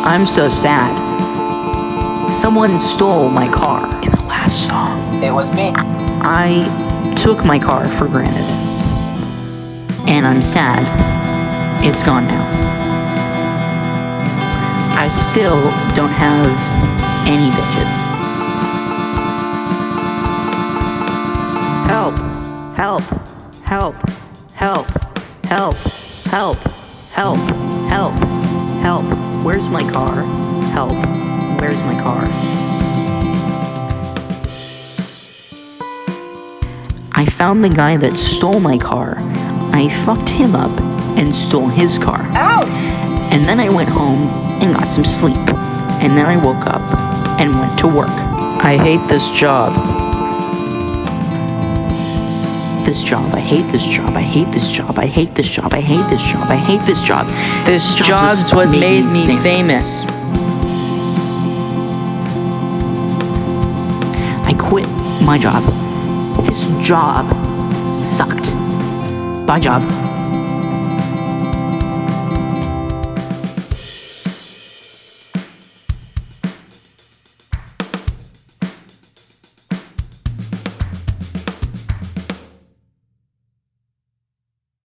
I'm so sad. Someone stole my car in the last song. It was me. I took my car for granted. And I'm sad. It's gone now. I still don't have any bitches. Help! Help! Help! Help! Help! Help! Help! Help! Help! Where's my car? Help! Where's my car? I found the guy that stole my car. I fucked him up and stole his car. Ow! And then I went home and got some sleep. And then I woke up and went to work. I hate this job. This job, I hate this job, I hate this job, I hate this job, I hate this job, I hate this job. This job's what made me famous. I quit my job. This job sucked. Bye, job.